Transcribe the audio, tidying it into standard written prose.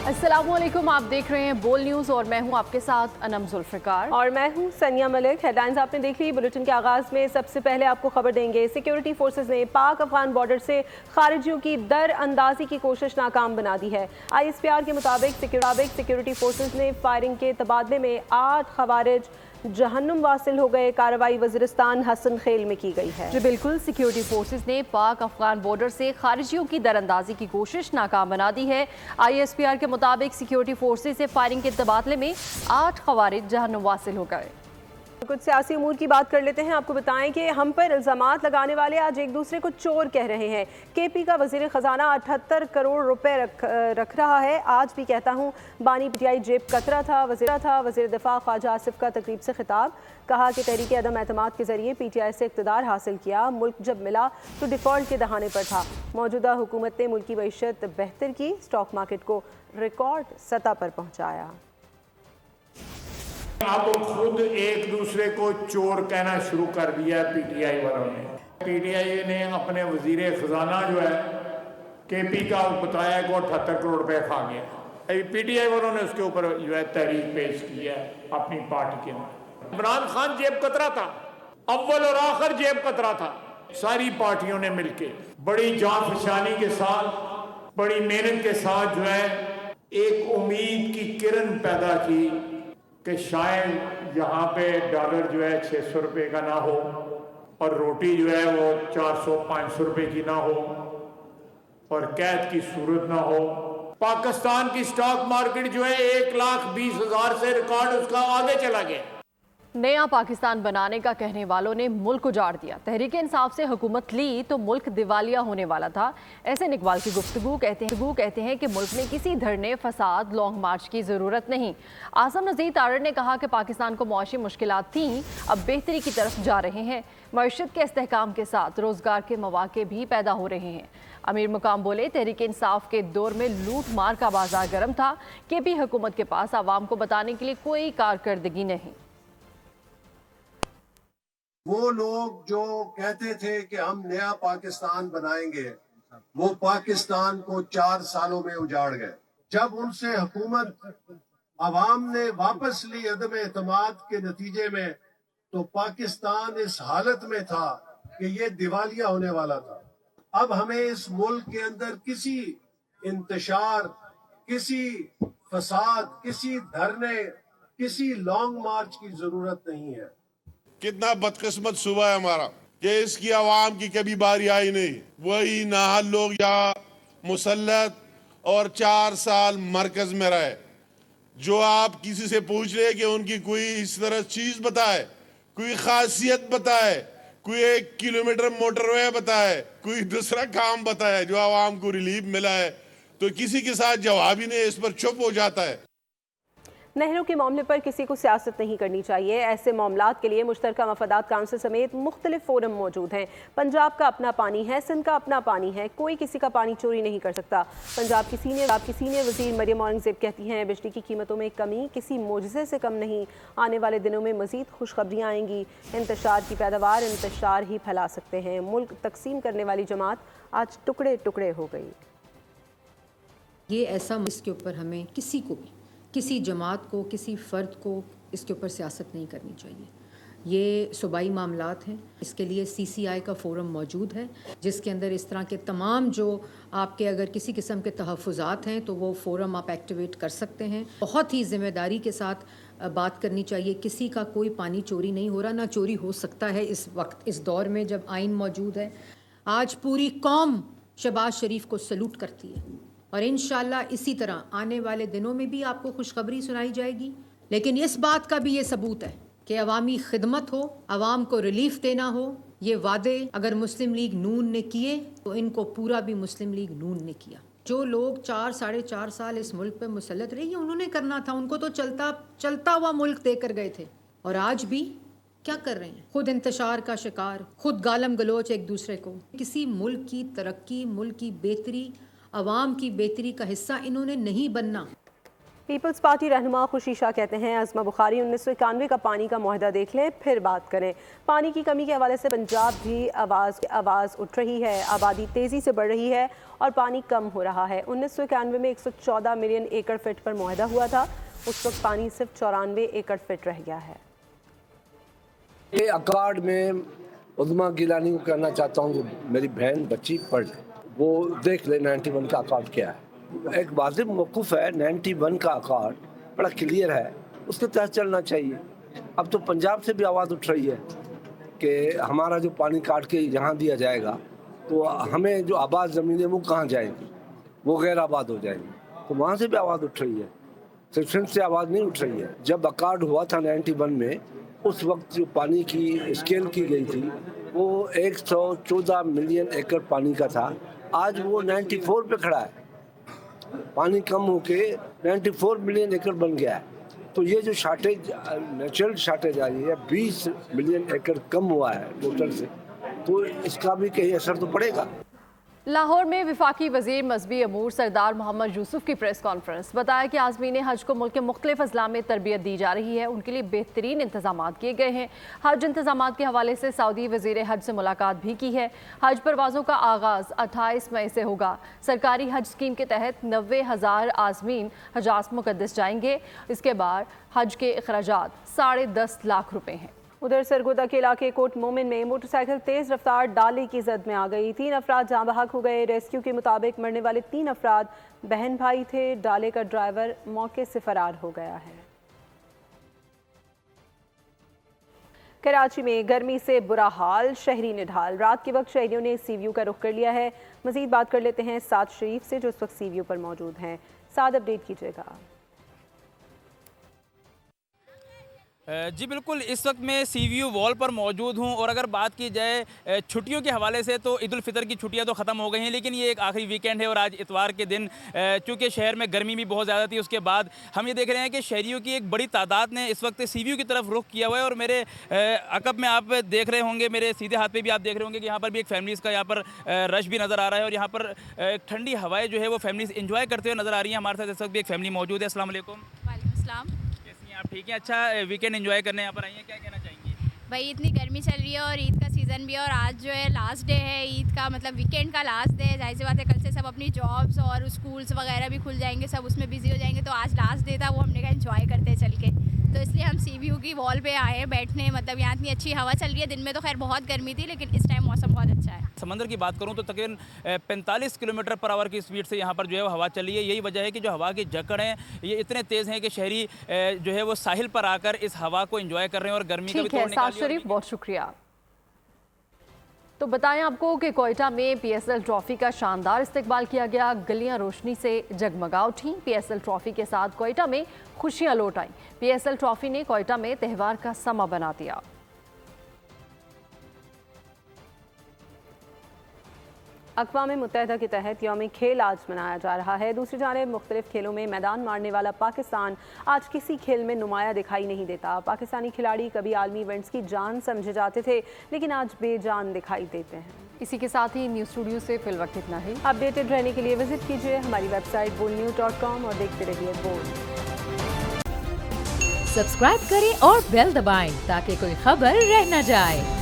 अस्सलामुअलैकुम, आप देख रहे हैं बोल न्यूज़ और मैं हूं आपके साथ अनम जुल्फ़िकार और मैं हूं सनिया मलिक। हेडलाइंस आपने देख ली। बुलेटिन के आगाज़ में सबसे पहले आपको खबर देंगे, सिक्योरिटी फोर्सेस ने पाक अफगान बॉर्डर से खारिजियों की दर अंदाजी की कोशिश नाकाम बना दी है। ISPR के मुताबिक सिक्योरिटी फोर्सेस ने फायरिंग के तबादले में 8 खवारिज जहन्नुम वासिल हो गए। कार्रवाई वज़ीरिस्तान हसन खेल में की गई है। जी बिल्कुल, सिक्योरिटी फोर्सेस ने पाक अफगान बॉर्डर से खारिजियों की दरअंदाजी की कोशिश नाकाम बना दी है। ISPR के मुताबिक सिक्योरिटी फोर्सेस से फायरिंग के तबादले में 8 खवारिज जहन्नुम वासिल हो गए। कुछ सियासी उमूर की बात कर लेते हैं। आपको बताएं कि हम पर इल्ज़ामात लगाने वाले आज एक दूसरे को चोर कह रहे हैं। KP का वज़ीर ख़जाना 78 करोड़ रुपए रख रहा है। आज भी कहता हूँ बानी PTI जेब कतरा था। वज़ीर दिफा ख्वाजा आसिफ का तकरीब से खिताब, कहा कि तहरीक अदम एतमाद के जरिए PTI से इक़्तिदार हासिल किया। मुल्क जब मिला तो डिफ़ॉल्ट के दहाने पर था। मौजूदा हुकूमत ने मुल्क की मईशत बेहतर की, स्टॉक मार्केट को रिकॉर्ड सतह पर पहुँचाया। अब खुद एक दूसरे को चोर कहना शुरू कर दिया है PTI वालों ने। PTI ने अपने वजीर खजाना जो है KP का बताया कि 78 करोड़ रुपए खा गया। PTI वालों ने उसके ऊपर जो है तहरीक पेश की है अपनी पार्टी के अंदर। इमरान खान जेब कतरा था, अव्वल और आखिर जेब कतरा था। सारी पार्टियों ने मिलकर बड़ी जान फशानी के साथ, बड़ी मेहनत के साथ जो है एक उम्मीद की किरण पैदा की कि शायद यहाँ पे डॉलर जो है 600 रुपये का ना हो और रोटी जो है वो 400-500 रुपये की ना हो और कैद की सूरत ना हो। पाकिस्तान की स्टॉक मार्केट जो है 1,20,000 से रिकॉर्ड उसका आगे चला गया। नया पाकिस्तान बनाने का कहने वालों ने मुल्क उजाड़ दिया। तहरीक इंसाफ से हुकूमत ली तो मुल्क दिवालिया होने वाला था। ऐसे इकबाल की गुफ्तगू कहते हैं कि मुल्क में किसी धरने, फसाद, लॉन्ग मार्च की ज़रूरत नहीं। आज़म नज़ीर तारड़ ने कहा कि पाकिस्तान को मुआशी मुश्किलात थीं, अब बेहतरी की तरफ जा रहे हैं। मईशत के इस्तेहकाम के साथ रोज़गार के मौके भी पैदा हो रहे हैं। अमीर मुकाम बोले, तहरीक इंसाफ के दौर में लूट मार का बाजार गर्म था। KP हुकूमत के पास आवाम को बताने के लिए कोई कारकर्दगी नहीं। वो लोग जो कहते थे कि हम नया पाकिस्तान बनाएंगे, वो पाकिस्तान को 4 सालों में उजाड़ गए। जब उनसे हुकूमत अवाम ने वापस ली अदम एतमाद के नतीजे में, तो पाकिस्तान इस हालत में था कि ये दिवालिया होने वाला था। अब हमें इस मुल्क के अंदर किसी इंतशार, किसी फसाद, किसी धरने, किसी लॉन्ग मार्च की जरूरत नहीं है। कितना बदकिस्मत सुबह है हमारा कि इसकी आवाम की कभी बारी आई नहीं। वही नाहल लोग यहाँ मुसल्लत और 4 साल मरकज में रहे। जो आप किसी से पूछ ले कि उनकी कोई इस तरह चीज बताए, कोई खासियत बताए, कोई 1 किलोमीटर मोटरवे बताए, कोई दूसरा काम बताए जो आवाम को रिलीफ मिला है, तो किसी के साथ जवाब ही नहीं, इस पर चुप हो जाता है। नहरों के मामले पर किसी को सियासत नहीं करनी चाहिए। ऐसे मामलात के लिए मुश्तरका मफादात काउंसिल समेत मुख्तलिफ फोरम मौजूद हैं। पंजाब का अपना पानी है, सिंध का अपना पानी है, कोई किसी का पानी चोरी नहीं कर सकता। पंजाब की सीनियर वजीर मरियम औरंगजेब कहती हैं, बिजली की कीमतों में कमी किसी मोजज़े से कम नहीं। आने वाले दिनों में मजीद खुशखबरियाँ आएंगी। इंतशार की पैदावार इंतशार ही फैला सकते हैं। मुल्क तकसीम करने वाली जमात आज टुकड़े टुकड़े हो गई। ये ऐसा इसके ऊपर हमें किसी को भी, किसी जमात को, किसी फ़र्द को इसके ऊपर सियासत नहीं करनी चाहिए। ये सूबाई मामलात हैं। इसके लिए CCI का फ़ोरम मौजूद है, जिसके अंदर इस तरह के तमाम जो आपके अगर किसी किस्म के तहफ़्फ़ुज़ात हैं तो वो फ़ोरम आप एक्टिवेट कर सकते हैं। बहुत ही ज़िम्मेदारी के साथ बात करनी चाहिए। किसी का कोई पानी चोरी नहीं हो रहा, ना चोरी हो सकता है इस वक्त, इस दौर में जब आइन मौजूद है। आज पूरी कौम शहबाज शरीफ को सलूट करती है और इंशाअल्लाह इसी तरह आने वाले दिनों में भी आपको खुशखबरी सुनाई जाएगी। लेकिन इस बात का भी ये सबूत है कि अवामी खिदमत हो, अवाम को रिलीफ देना हो। ये वादे अगर मुस्लिम लीग नून ने किए तो इनको पूरा भी मुस्लिम लीग नून ने किया। जो लोग 4-4.5 साल इस मुल्क पे मुसल्लत रहे, उन्होंने करना था। उनको तो चलता हुआ मुल्क देकर गए थे और आज भी क्या कर रहे हैं? खुद इंतशार का शिकार, खुद गालम गलोच एक दूसरे को। किसी मुल्क की तरक्की, मुल्क की बेहतरी, अवाम की बेहतरी का हिस्सा इन्होंने नहीं बनना। पीपल्स पार्टी रहनुमा खुशी शाह कहते हैं अज़मा बुखारी 1991 का पानी का मुआहदा देख लें फिर बात करें। पानी की कमी के हवाले से पंजाब भी आवाज़ उठ रही है। आबादी तेज़ी से बढ़ रही है और पानी कम हो रहा है। 1991 में 114 मिलियन एकड़ फिट पर मुआहदा हुआ था, उस वक्त पानी सिर्फ 94 एकड़ फिट रह गया है। ये अकार्ड में उज़मा गिलानी को कहना चाहता हूँ, मेरी बहन बच्ची पढ़ वो देख ले 91 का अकार्ड क्या है। एक वाजिब मौक़ूफ़ है, 91 का अकार्ड बड़ा क्लियर है, उसके तहत चलना चाहिए। अब तो पंजाब से भी आवाज़ उठ रही है कि हमारा जो पानी काट के यहाँ दिया जाएगा तो हमें जो आबाद ज़मीनें वो कहाँ जाएंगी, वो गैर आबाद हो जाएंगी, तो वहाँ से भी आवाज़ उठ रही है। सिर्फ से आवाज़ नहीं उठ रही है। जब अकार्ड हुआ था 91 में, उस वक्त जो पानी की स्केल की गई थी वो 114 मिलियन एकड़ पानी का था। आज वो 94 पे खड़ा है, पानी कम होके 94 मिलियन एकड़ बन गया है। तो ये जो शार्टेज, नेचुरल शार्टेज आई है, 20 मिलियन एकड़ कम हुआ है टोटल से, तो इसका भी कहीं असर तो पड़ेगा। लाहौर में वफाकी वज़ीर मज़हबी अमूर सरदार मोहम्मद यूसुफ की प्रेस कॉन्फ्रेंस। बताया कि आज़मीन हज को मुल्क के मुख्तलिफ अज़ला में तरबियत दी जा रही है, उनके लिए बेहतरीन इंतजाम किए गए हैं। हज इंतजाम के हवाले से सऊदी वज़ीर हज से मुलाकात भी की है। हज परवाज़ों का आगाज़ 28 मई से होगा। सरकारी हज स्कीम के तहत 90,000 आज़मीन हजाज मुक़द्दस जाएंगे। इसके बाद हज के अखराजात 10.5 लाख रुपये हैं। उधर सरगोदा के इलाके कोट मोमिन में मोटरसाइकिल तेज़ रफ्तार डाले की जद में आ गई। 3 अफराद जाँ बहक हो गए। रेस्क्यू के मुताबिक मरने वाले 3 अफराद बहन भाई थे। डाले का ड्राइवर मौके से फरार हो गया है। कराची में गर्मी से बुरा हाल, शहरी निढाल। रात के वक्त शहरियों ने सी व्यू का रुख कर लिया है। मजीद बात कर लेते हैं साद शरीफ से, जो इस वक्त सी व्यू पर मौजूद हैं। साद, अपडेट कीजिएगा। जी बिल्कुल, इस वक्त मैं सी व्यू वॉल पर मौजूद हूं और अगर बात की जाए छुट्टियों के हवाले से तो ईद उल फितर की छुट्टियां तो ख़त्म हो गई हैं, लेकिन ये एक आखिरी वीकेंड है और आज इतवार के दिन चूँकि शहर में गर्मी भी बहुत ज़्यादा थी, उसके बाद हम ये देख रहे हैं कि शहरियों की एक बड़ी तादाद ने इस वक्त सी व्यू की तरफ रुख किया हुआ है। और मेरे अकब में आप देख रहे होंगे, मेरे सीधे हाथ पर भी आप देख रहे होंगे कि यहाँ पर भी एक फैमिलीज़ का यहाँ पर रश भी नज़र आ रहा है और यहाँ पर ठंडी हवाएँ जो है वो फैमिलीज़ इंजॉय करते हुए नज़र आ रही हैं। हमारे साथ इस वक्त भी एक फैमिली मौजूद है। अस्सलाम वालेकुम। वालेकुम अस्सलाम। आप ठीक हैं? अच्छा, वीकेंड एंजॉय करने यहाँ पर आई हैं, क्या कहना चाहेंगी? भाई इतनी गर्मी चल रही है और ईद का सीज़न भी है और आज जो है लास्ट डे है ईद का, मतलब वीकेंड का लास्ट डे है। जाहिर सी बात है कल से सब अपनी जॉब्स और स्कूल्स वगैरह भी खुल जाएंगे, सब उसमें बिजी हो जाएंगे। तो आज लास्ट डे था, वो हमने कहा एंजॉय करते चल के, तो इसलिए हम सी व्यू की वॉल पे आए हैं बैठने। मतलब यहाँ इतनी अच्छी हवा चल रही है। दिन में तो खैर बहुत गर्मी थी, लेकिन इस टाइम मौसम बहुत अच्छा है। समंदर की बात करूँ तो तकरीबन 45 किलोमीटर पर आवर की स्पीड से यहाँ पर जो है वो हवा चल रही है। यही वजह है कि जो हवा की जकड़ हैं ये इतने तेज़ हैं कि शहरी जो है वो साहिल पर आकर इस हवा को एंजॉय कर रहे हैं और गर्मी का भी तोड़ निकाल लिया। शरीफ, बहुत शुक्रिया। तो बताएं आपको कि कोयटा में PSL ट्रॉफी का शानदार इस्तकबाल किया गया। गलियां रोशनी से जगमगा उठी। PSL ट्रॉफी के साथ कोयटा में खुशियां लौट आईं। PSL ट्रॉफी ने कोयटा में त्यौहार का समा बना दिया। अक़वाम मुत्तहिदा के तहत यौम खेल आज मनाया जा रहा है। दूसरी जानिब मुख्तलिफ खेलों में मैदान मारने वाला पाकिस्तान आज किसी खेल में नुमाया दिखाई नहीं देता। पाकिस्तानी खिलाड़ी कभी आलमी इवेंट्स की जान समझे जाते थे, लेकिन आज बेजान दिखाई देते हैं। इसी के साथ ही न्यूज़ स्टूडियो से फिल वक्त इतना ही। अपडेटेड रहने के लिए विजिट कीजिए हमारी वेबसाइट boldnews.com और देखते रहिए बोल्ड। सब्सक्राइब करें और बेल दबाएं ताकि कोई खबर रह न जाए।